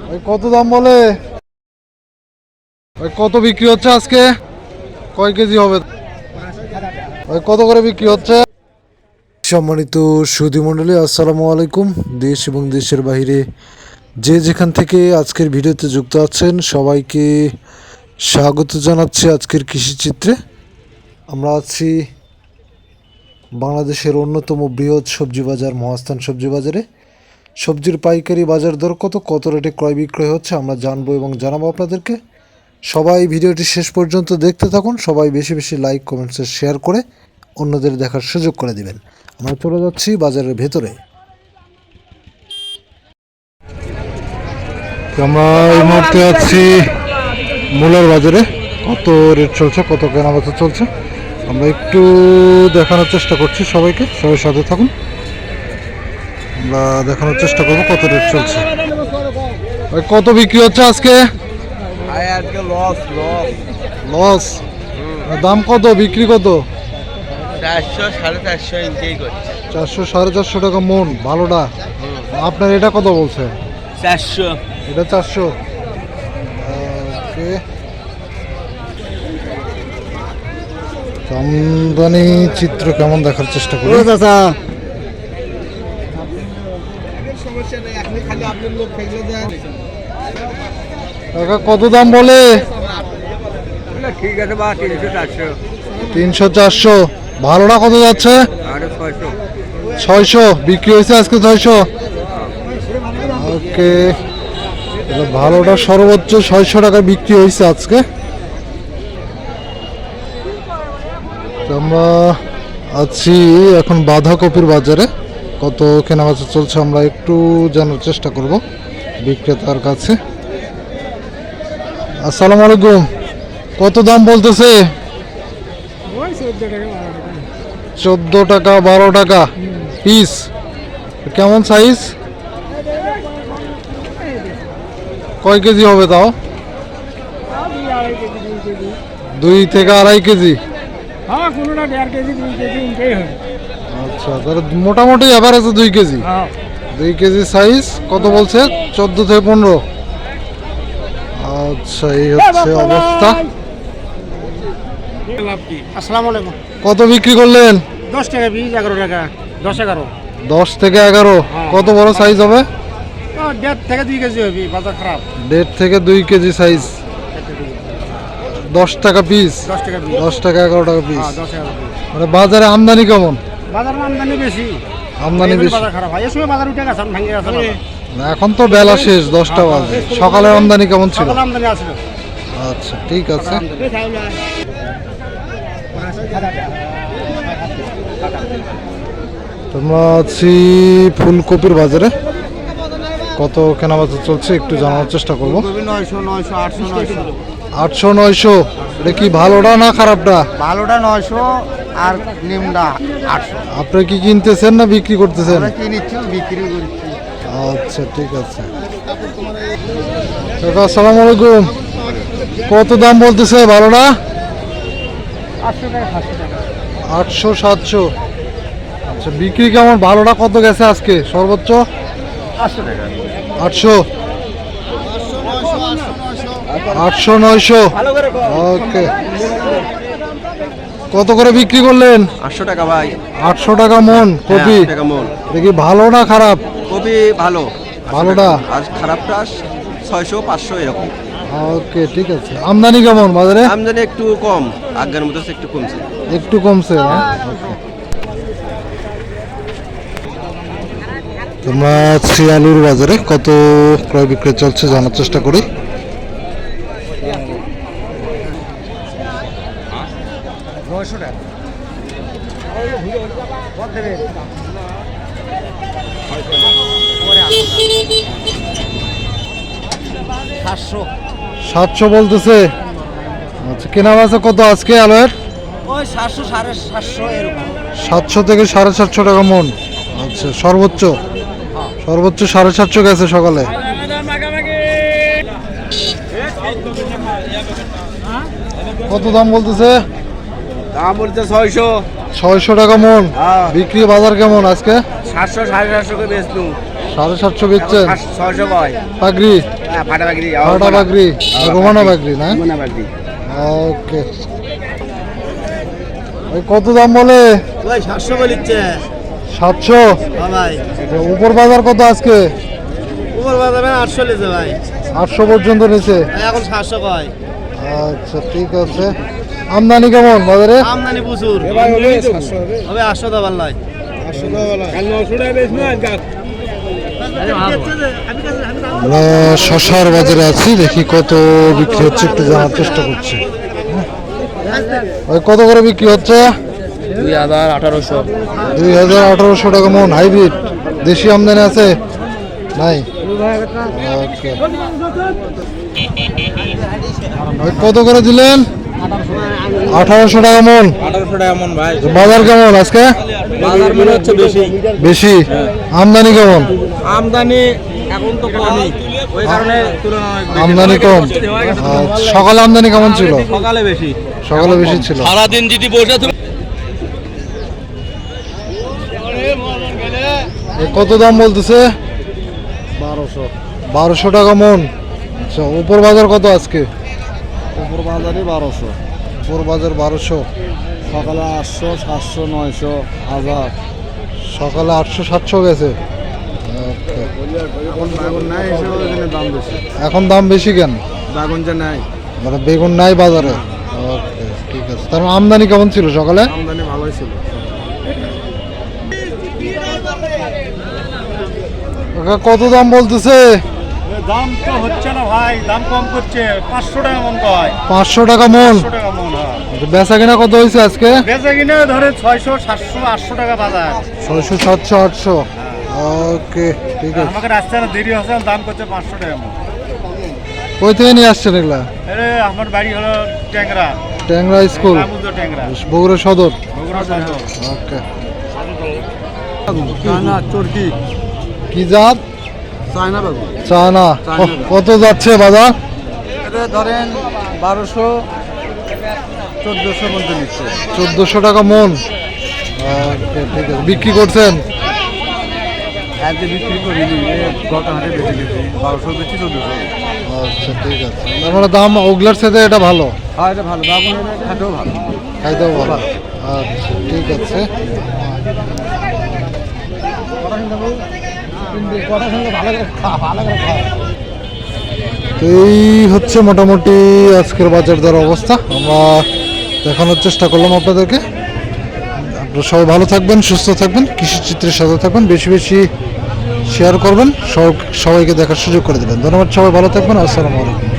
ভাই কত দাম বলে? ভাই কত বিক্রি হচ্ছে আজকে? কয় কেজি হবে? ভাই কত করে বিক্রি হচ্ছে? সম্মানিত সুধী মণ্ডলী, আসসালামু আলাইকুম। দেশ এবং দেশের বাইরে যে যেখান থেকে আজকের ভিডিওতে যুক্ত আছেন সবাইকে স্বাগত জানাচ্ছি আজকের কৃষিচিত্রে। আমরা আছি বাংলাদেশের অন্যতম বৃহৎ সবজি বাজার মহাস্থান সবজি বাজারে। সবজির পাইকারি বাজার দর কত রেটে ক্রয় বিক্রয় হচ্ছে আমরা জানবো এবং জানাবো আপনাদেরকে। সবাই ভিডিওটি শেষ পর্যন্ত দেখতে থাকুন। সবাই বেশি বেশি লাইক কমেন্টস শেয়ার করে অন্যদের দেখার সুযোগ করে দিবেন। আমরা চলে যাচ্ছি বাজারের ভেতরে। আমরা এই মুহূর্তে আছি মূলার বাজারে। কত রেট চলছে, কত কেনাবেচা চলছে আমরা একটু দেখানোর চেষ্টা করছি সবাইকে। সবাই সাথে থাকুন, আমরা দেখানোর চেষ্টা করবো কত রেট চলছে। কত বিক্রি হচ্ছে আজকে? লস। দাম কত, বিক্রি কত? 400-450 টাকা মন ভালোটা। আপনার এটা কত বলছে? 400। এটা 400। ওকে, আমদানি চিত্র কেমন দেখার চেষ্টা করি। কাকা কত দাম বলে? 300-400। ভালোটা কত যাচ্ছে? 600 বিক্রি হয়েছে আজকে। 600। ওকে, ভালোটা সর্বোচ্চ 600 টাকা বিক্রি হয়েছে আজকে। আমরা আছি এখন বাঁধাকপির বাজারে। কত কেনাবেচা চলছে আমরা একটু জানার চেষ্টা করব বিক্রেতার কাছে। আসসালামু আলাইকুম। কত দাম বলতেছে? 14 টাকা 12 টাকা পিস। কেমন সাইজ? কয় কেজি হবে তাও? 2 থেকে 2.5 কেজি। আচ্ছা, তাহলে মোটামুটি এভারেজে 2 কেজি। 2 KG size. কত বলছে? 14 থেকে 15। আচ্ছা, এই হচ্ছে অবস্থা। আসসালামু আলাইকুম। কত বিক্রি করলেন? 10 টাকা 20, 11 টাকা, 10-11। 10 থেকে 11। কত বড় সাইজ হবে? 1.5 থেকে 2 কেজি হবে। বাজার খারাপ। 1.5 থেকে 2 কেজি সাইজ। 10 টাকা পিস। 10 টাকা 11 টাকা পিস। মানে বাজারে আমদানি কেমন? বাজার আমদানি বেশি। আমদানি বেশি। বাজার খারাপ হয়। এই সময় বাজার উঠে গেছে, ভেঙে গেছে। এখন তো বেলা শেষ, 10টা বাজে। সকালের আমদানি কেমন ছিল? সকালে আমদানি আছে। আচ্ছা, ঠিক আছে। তোমরা আছি ফুলকপির বাজারে। কত কেনাবেচা চলছে একটু জানার চেষ্টা করবো। 800-900। এটা কি ভালোটা না খারাপটা? ভালোটা 900 আর নিমটা 800। আপনি কি কিনতেছেন না বিক্রি করতেছেন? কিনেছি, বিক্রি করছি। আচ্ছা, ঠিক আছে। কাকা আসসালামু আলাইকুম। কত দাম বলতেছে ভালোটা? 800-700। আচ্ছা, বিক্রি কেমন? ভালোটা কত গেছে আজকে সর্বোচ্চ? 800 টাকা। 800, 800-900। ওকে, কত করে বিক্রি করলেন? 800 টাকা ভাই। 800 টাকা মন কপি। দেখি ভালো না খারাপ? কপি ভালো। ভালোটা। আর খারাপটা 600-500 এরকম। ওকে, ঠিক আছে। আমদানি কেমন বাজারে? আমদানি একটু কম, আগের মতো একটু কমছে। একটু কমছে। ওকে, তোমরা আলুর বাজারে কত ক্রয় বিক্রয় চলছে জানার চেষ্টা করি। $700 বলতেছে। আচ্ছা, কেনা বেচা কত আজকে আলুর? 700-750 এরকম। 700 থেকে 750 টাকা মন। আচ্ছা, সর্বোচ্চ 750 গেছে সকালে। কত দাম বলতেছে? দাম বলতে 600 টাকা মন। বিক্রি বাজার কেমন আজকে? 700-750 করে বেচলুম। 750 বেচছেন। 600 কয় পাগড়ি ফাটা বাগরি ফাটা পাগড়ি রোমানা পাগড়ি না? মনে বাগরি ওকে। ওই কত দাম বলে? ওই 700 বলিচ্ছে 700। ভাই উপর বাজার কত আজকে? উপর বাজারে 800 লেছে ভাই 800 পর্যন্ত নিচে। এখন 700 কয়। আচ্ছা ঠিক আছে। আমদানি কেমন বাজারে? আমদানি প্রচুর হবে 800 দাবার লাই 800 দাবার কাল 900 টাকা বেশ না আমরা শশার বাজারে আছি, দেখি কত বিক্রি হচ্ছে একটু জানার চেষ্টা করছি। ওই কত করে বিক্রি হচ্ছে? 2018 2000-1800 টাকা মন। হাইব্রিড দেশি আমদানি আছে নাই? ওকে। ওই কত করে দিলেন? 1800 টাকা মন। 1800 টাকা মন ভাই। বাজার কেমন আজকে? বাজার মনে হচ্ছে বেশি বেশি। আমদানি কেমন? আমদানি এখন তো কমই ওই কারণে তুলনায় আমদানি কম। সকালে আমদানি কেমন ছিল? সকালে বেশি সকালে বেশি ছিল। সারাদিন যদি বসে তুমি এ কত দাম বলতেছে? 1200 টাকা মন। আচ্ছা উপর বাজার কত আজকে? উপর বাজারে 1200 উপর বাজার 1200। সকালে 800 700 900 1000 সকালে 800-700 গেছে। ওকে। এখন বাগুন নাই হিসেবে দাম বেশি এখন দাম বেশি কেন? বাগুন যে নাই মানে বেগুন নাই বাজারে। ওকে ঠিক আছে। তার মানে আমদানি কেমন ছিল সকালে? আমদানি ভালোই ছিল ওকে, কত দাম বলতেছে? দাম তো হচ্ছে না ভাই, দাম কম করছে। 500 টাকা মন কয়। 500 টাকা মন। 500 টাকা মন। হ্যাঁ বেচা কিনা কত হয়েছে আজকে? বেচা কিনে ধরে 600 700 800 টাকা বাজার। 600 700 800। ওকে ঠিক আছে। আমাকে রাস্তা দেরি হচ্ছে, দাম করছে 500 টাকা মন। কই থেকে নিয়ে আসছেন এগুলা? আরে আমার বাড়ি হলো ট্যাংরা, ট্যাংরা স্কুল, রামুদ্র ট্যাংরা, বগুড়া সদর। বগুড়া সদর। ওকে। চায়না চরকি কি জাত? চায়না বাগুন চায়না। কত যাচ্ছে বাজার? এটা ধরেন 1200 1400 মধ্যে নিচ্ছে 1400 টাকা মন। ওকে ঠিক আছে। বিক্রি করছেন? আজকে বিক্রি করিনি গত হাটে বেঁচে গেছি 1200 বেশি 1400। আচ্ছা ঠিক আছে। তার মানে দাম ওগুলার সাথে এটা ভালো, হ্যাঁ এটা ভালো বাগুন খাটেও ভালো খাইতেও ভালো। আচ্ছা ঠিক আছে। তো এই হচ্ছে মোটামুটি আজকের বাজার দর অবস্থা। আমরা দেখানোর চেষ্টা করলাম আপনাদেরকে। আপনারা সবাই ভালো থাকবেন, সুস্থ থাকবেন, কৃষি চিত্রের সাথে থাকবেন, বেশি বেশি শেয়ার করবেন, সবাইকে দেখার সুযোগ করে দেবেন। ধন্যবাদ, সবাই ভালো থাকবেন। আসসালামু আলাইকুম।